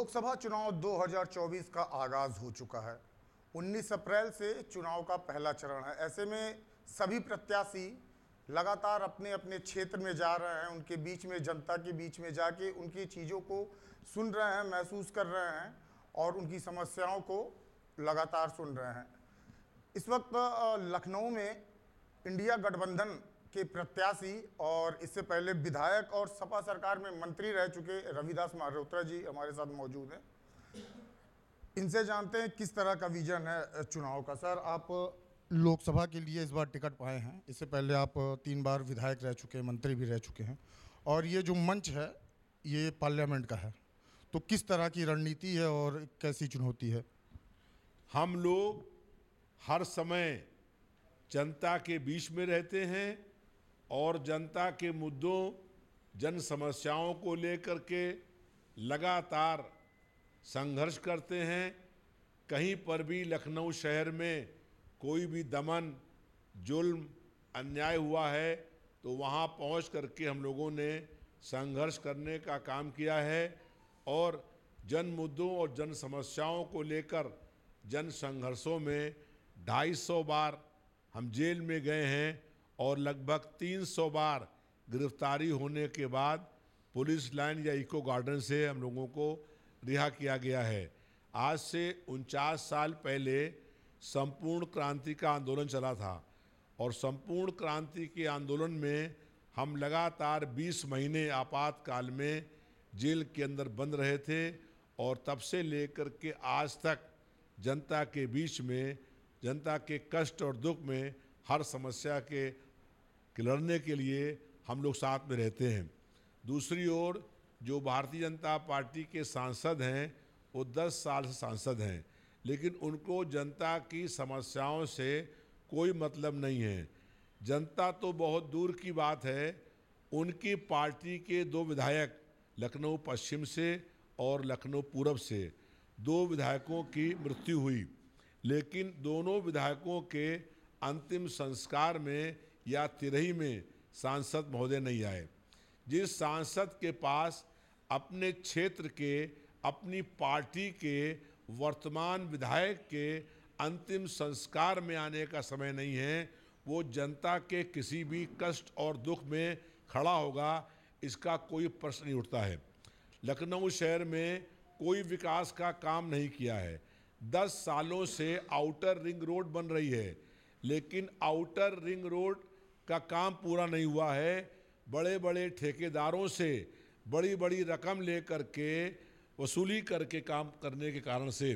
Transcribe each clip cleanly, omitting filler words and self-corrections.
लोकसभा चुनाव 2024 का आगाज हो चुका है। 19 अप्रैल से चुनाव का पहला चरण है। ऐसे में सभी प्रत्याशी लगातार अपने अपने क्षेत्र में जा रहे हैं, उनके बीच में, जनता के बीच में जाके उनकी चीज़ों को सुन रहे हैं, महसूस कर रहे हैं और उनकी समस्याओं को लगातार सुन रहे हैं। इस वक्त लखनऊ में इंडिया गठबंधन के प्रत्याशी और इससे पहले विधायक और सपा सरकार में मंत्री रह चुके रविदास मल्होत्रा जी हमारे साथ मौजूद हैं। इनसे जानते हैं किस तरह का विजन है चुनाव का। सर, आप लोकसभा के लिए इस बार टिकट पाए हैं, इससे पहले आप 3 बार विधायक रह चुके हैं, मंत्री भी रह चुके हैं और ये जो मंच है ये पार्लियामेंट का है, तो किस तरह की रणनीति है और कैसी चुनौती है? हम लोग हर समय जनता के बीच में रहते हैं और जनता के मुद्दों, जन समस्याओं को लेकर के लगातार संघर्ष करते हैं। कहीं पर भी लखनऊ शहर में कोई भी दमन, जुल्म, अन्याय हुआ है तो वहाँ पहुँच करके हम लोगों ने संघर्ष करने का काम किया है और जन मुद्दों और जन समस्याओं को लेकर जन संघर्षों में 250 बार हम जेल में गए हैं और लगभग 300 बार गिरफ्तारी होने के बाद पुलिस लाइन या इको गार्डन से हम लोगों को रिहा किया गया है। आज से 49 साल पहले संपूर्ण क्रांति का आंदोलन चला था और संपूर्ण क्रांति के आंदोलन में हम लगातार 20 महीने आपातकाल में जेल के अंदर बंद रहे थे और तब से लेकर के आज तक जनता के बीच में, जनता के कष्ट और दुख में हर समस्या के लड़ने के लिए हम लोग साथ में रहते हैं। दूसरी ओर जो भारतीय जनता पार्टी के सांसद हैं वो 10 साल से सांसद हैं, लेकिन उनको जनता की समस्याओं से कोई मतलब नहीं है। जनता तो बहुत दूर की बात है, उनकी पार्टी के 2 विधायक लखनऊ पश्चिम से और लखनऊ पूरब से 2 विधायकों की मृत्यु हुई, लेकिन दोनों विधायकों के अंतिम संस्कार में या तिरही में सांसद महोदय नहीं आए। जिस सांसद के पास अपने क्षेत्र के, अपनी पार्टी के वर्तमान विधायक के अंतिम संस्कार में आने का समय नहीं है, वो जनता के किसी भी कष्ट और दुख में खड़ा होगा, इसका कोई प्रश्न नहीं उठता है। लखनऊ शहर में कोई विकास का काम नहीं किया है। 10 सालों से आउटर रिंग रोड बन रही है, लेकिन आउटर रिंग रोड का काम पूरा नहीं हुआ है। बड़े बड़े ठेकेदारों से बड़ी बड़ी रकम लेकर के वसूली करके काम करने के कारण से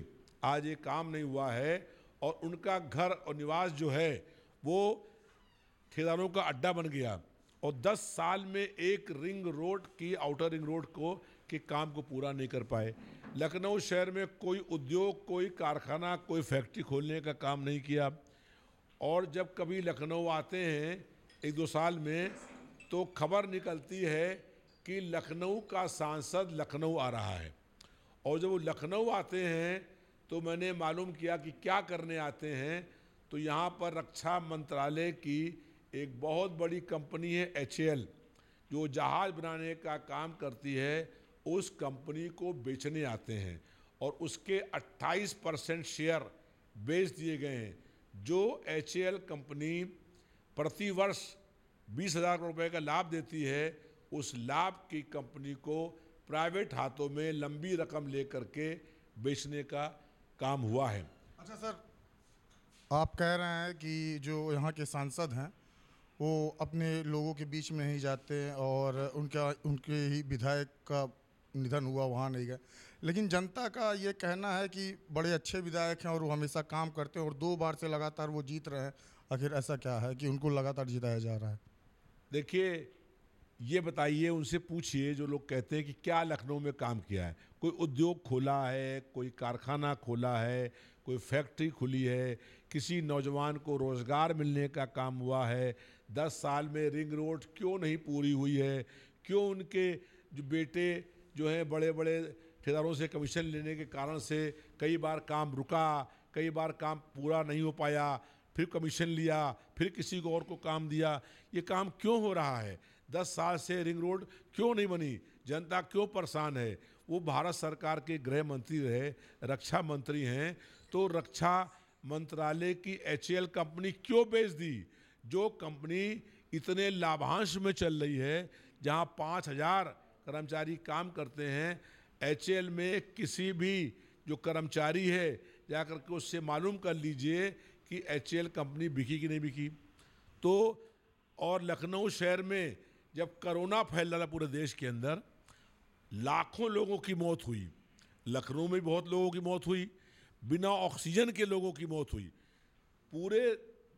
आज ये काम नहीं हुआ है और उनका घर और निवास जो है वो ठेकेदारों का अड्डा बन गया और 10 साल में एक रिंग रोड की, आउटर रिंग रोड को के काम को पूरा नहीं कर पाए। लखनऊ शहर में कोई उद्योग, कोई कारखाना, कोई फैक्ट्री खोलने का काम नहीं किया और जब कभी लखनऊ आते हैं 1-2 साल में तो खबर निकलती है कि लखनऊ का सांसद लखनऊ आ रहा है और जब वो लखनऊ आते हैं तो मैंने मालूम किया कि क्या करने आते हैं, तो यहाँ पर रक्षा मंत्रालय की एक बहुत बड़ी कंपनी है HAL, जो जहाज़ बनाने का काम करती है, उस कंपनी को बेचने आते हैं और उसके 28% शेयर बेच दिए गए हैं। जो HAL कंपनी प्रतिवर्ष 20,000 रुपये का लाभ देती है, उस लाभ की कंपनी को प्राइवेट हाथों में लंबी रकम लेकर के बेचने का काम हुआ है। अच्छा सर, आप कह रहे हैं कि जो यहाँ के सांसद हैं वो अपने लोगों के बीच में नहीं जाते और उनके ही विधायक का निधन हुआ वहाँ नहीं गए, लेकिन जनता का ये कहना है कि बड़े अच्छे विधायक हैं और वो हमेशा काम करते हैं और 2 बार से लगातार वो जीत रहे हैं। आखिर ऐसा क्या है कि उनको लगातार जिताया जा रहा है? देखिए, ये बताइए, उनसे पूछिए जो लोग कहते हैं कि क्या लखनऊ में काम किया है। कोई उद्योग खोला है, कोई कारखाना खोला है, कोई फैक्ट्री खुली है, किसी नौजवान को रोज़गार मिलने का काम हुआ है? 10 साल में रिंग रोड क्यों नहीं पूरी हुई है? क्यों उनके जो बेटे जो हैं बड़े बड़े ठेकेदारों से कमीशन लेने के कारण से कई बार काम रुका, कई बार काम पूरा नहीं हो पाया, फिर कमीशन लिया, फिर किसी को और को काम दिया? ये काम क्यों हो रहा है? 10 साल से रिंग रोड क्यों नहीं बनी, जनता क्यों परेशान है। वो भारत सरकार के गृह मंत्री रहे, रक्षा मंत्री हैं, तो रक्षा मंत्रालय की HAL कंपनी क्यों बेच दी, जो कंपनी इतने लाभांश में चल रही है, जहां 5,000 कर्मचारी काम करते हैं। HAL में किसी भी जो कर्मचारी है जाकर के उससे मालूम कर लीजिए कि HAL कंपनी बिकी कि नहीं बिकी। तो और लखनऊ शहर में जब कोरोना फैल रहा था पूरे देश के अंदर, लाखों लोगों की मौत हुई, लखनऊ में बहुत लोगों की मौत हुई, बिना ऑक्सीजन के लोगों की मौत हुई। पूरे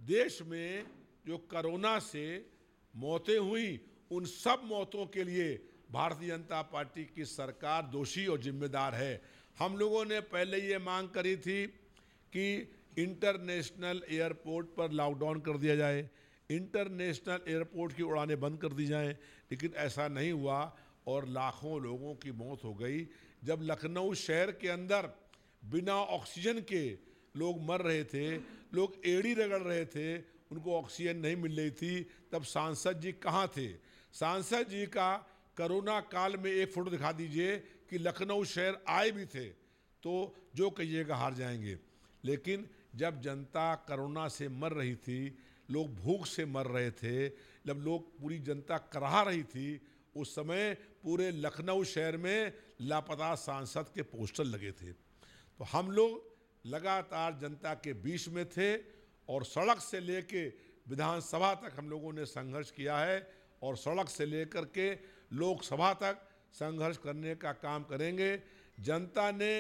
देश में जो कोरोना से मौतें हुई, उन सब मौतों के लिए भारतीय जनता पार्टी की सरकार दोषी और जिम्मेदार है। हम लोगों ने पहले ये मांग करी थी कि इंटरनेशनल एयरपोर्ट पर लॉकडाउन कर दिया जाए, इंटरनेशनल एयरपोर्ट की उड़ानें बंद कर दी जाएं, लेकिन ऐसा नहीं हुआ और लाखों लोगों की मौत हो गई। जब लखनऊ शहर के अंदर बिना ऑक्सीजन के लोग मर रहे थे, लोग एड़ी रगड़ रहे थे, उनको ऑक्सीजन नहीं मिल रही थी, तब सांसद जी कहाँ थे। सांसद जी का कोरोना काल में एक फोटो दिखा दीजिए कि लखनऊ शहर आए भी थे, तो जो कहिएगा हार जाएंगे। लेकिन जब जनता कोरोना से मर रही थी, लोग भूख से मर रहे थे, जब लोग पूरी जनता कराह रही थी, उस समय पूरे लखनऊ शहर में लापता सांसद के पोस्टर लगे थे। तो हम लोग लगातार जनता के बीच में थे और सड़क से लेके विधानसभा तक हम लोगों ने संघर्ष किया है और सड़क से लेकर के लोकसभा तक संघर्ष करने का काम करेंगे। जनता ने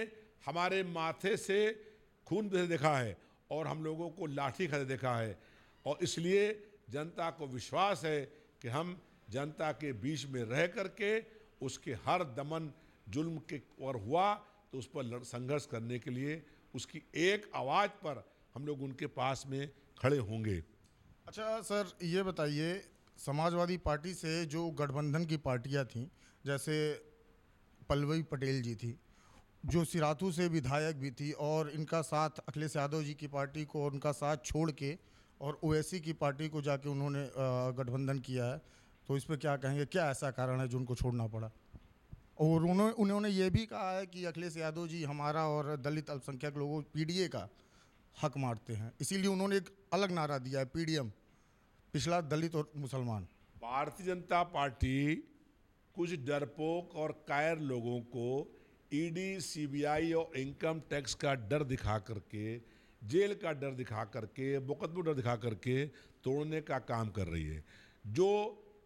हमारे माथे से खून बहते देखा है और हम लोगों को लाठी खाते देखा है, और इसलिए जनता को विश्वास है कि हम जनता के बीच में रह करके उसके हर दमन जुल्म के और हुआ तो उस पर संघर्ष करने के लिए उसकी एक आवाज़ पर हम लोग उनके पास में खड़े होंगे। अच्छा सर, ये बताइए, समाजवादी पार्टी से जो गठबंधन की पार्टियां थीं, जैसे पल्लवी पटेल जी थी, जो सिराथू से विधायक भी थी, और इनका साथ अखिलेश यादव जी की पार्टी को और उनका साथ छोड़ के और ओवैसी की पार्टी को जाके उन्होंने गठबंधन किया है, तो इस पर क्या कहेंगे? क्या ऐसा कारण है जो उनको छोड़ना पड़ा? और उन्होंने ये भी कहा है कि अखिलेश यादव जी हमारा और दलित अल्पसंख्यक लोगों PDA का हक मारते हैं, इसीलिए उन्होंने एक अलग नारा दिया है, PDM, पिछला दलित और मुसलमान। भारतीय जनता पार्टी कुछ डरपोक और कायर लोगों को ED, CBI और इनकम टैक्स का डर दिखा करके, जेल का डर दिखा करके, मुकदमे डर दिखा करके तोड़ने का काम कर रही है। जो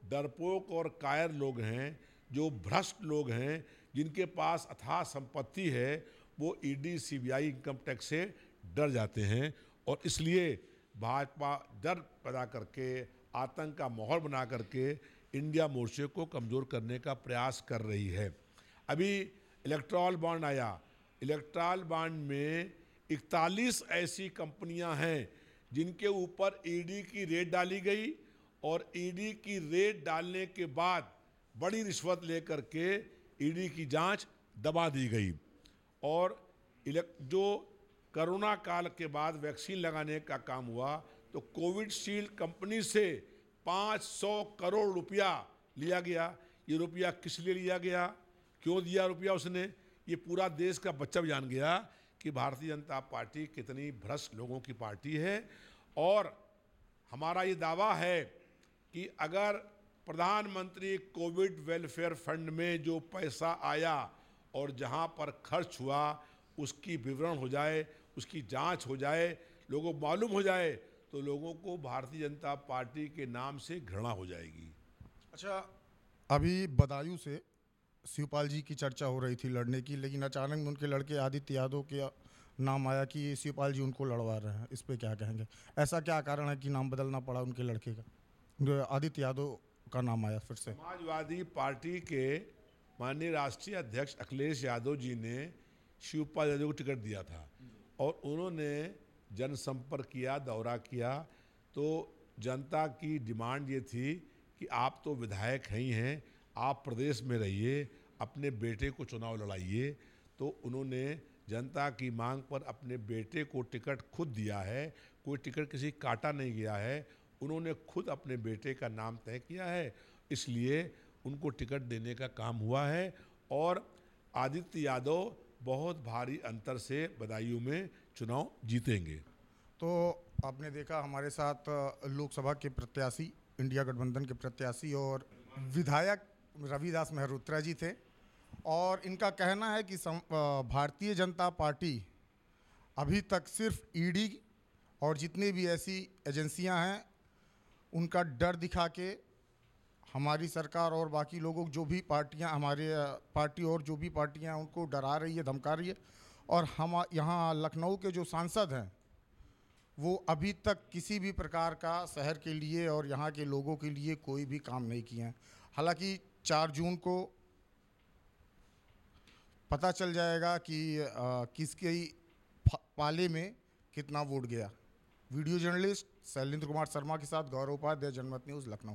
डरपोक और कायर लोग हैं, जो भ्रष्ट लोग हैं, जिनके पास अथाह संपत्ति है, वो ED, CBI, इनकम टैक्स से डर जाते हैं और इसलिए भाजपा डर पैदा करके, आतंक का माहौल बना करके इंडिया मोर्चे को कमज़ोर करने का प्रयास कर रही है। अभी इलेक्ट्रॉल बॉन्ड आया, इलेक्ट्रॉल बॉन्ड में 41 ऐसी कंपनियां हैं जिनके ऊपर ED की रेड डाली गई और ED की रेड डालने के बाद बड़ी रिश्वत लेकर के ED की जांच दबा दी गई। और जो कोरोना काल के बाद वैक्सीन लगाने का काम हुआ तो कोविडशील्ड कंपनी से 500 करोड़ रुपया लिया गया। ये रुपया किस लिए लिया गया, क्यों दिया रुपया उसने, ये पूरा देश का बच्चा भी जान गया कि भारतीय जनता पार्टी कितनी भ्रष्ट लोगों की पार्टी है। और हमारा ये दावा है कि अगर प्रधानमंत्री कोविड वेलफेयर फंड में जो पैसा आया और जहां पर खर्च हुआ उसकी विवरण हो जाए, उसकी जांच हो जाए, लोगों को मालूम हो जाए, तो लोगों को भारतीय जनता पार्टी के नाम से घृणा हो जाएगी। अच्छा, अभी बदायूं से शिवपाल जी की चर्चा हो रही थी लड़ने की, लेकिन अचानक उनके लड़के आदित्य यादव के नाम आया कि शिवपाल जी उनको लड़वा रहे हैं, इस पे क्या कहेंगे? ऐसा क्या कारण है कि नाम बदलना पड़ा उनके लड़के का, जो आदित्य यादव का नाम आया फिर से? समाजवादी पार्टी के माननीय राष्ट्रीय अध्यक्ष अखिलेश यादव जी ने शिवपाल यादव को टिकट दिया था और उन्होंने जनसंपर्क किया, दौरा किया, तो जनता की डिमांड ये थी कि आप तो विधायक ही हैं, आप प्रदेश में रहिए, अपने बेटे को चुनाव लड़ाइए। तो उन्होंने जनता की मांग पर अपने बेटे को टिकट खुद दिया है, कोई टिकट किसी काटा नहीं गया है, उन्होंने खुद अपने बेटे का नाम तय किया है इसलिए उनको टिकट देने का काम हुआ है और आदित्य यादव बहुत भारी अंतर से बदायूं में चुनाव जीतेंगे। तो आपने देखा हमारे साथ लोकसभा के प्रत्याशी, इंडिया गठबंधन के प्रत्याशी और विधायक रविदास मेहरोत्रा जी थे और इनका कहना है कि भारतीय जनता पार्टी अभी तक सिर्फ ईडी और जितनी भी ऐसी एजेंसियां हैं उनका डर दिखा के हमारी सरकार और बाकी लोगों जो भी पार्टियां, हमारे पार्टी और जो भी पार्टियां उनको डरा रही है, धमका रही है। और हम यहाँ लखनऊ के जो सांसद हैं वो अभी तक किसी भी प्रकार का शहर के लिए और यहाँ के लोगों के लिए कोई भी काम नहीं किए हैं। हालांकि 4 जून को पता चल जाएगा कि किसके पाले में कितना वोट गया। वीडियो जर्नलिस्ट शैलेंद्र कुमार शर्मा के साथ गौरव उपाध्याय, जनमत न्यूज़, लखनऊ।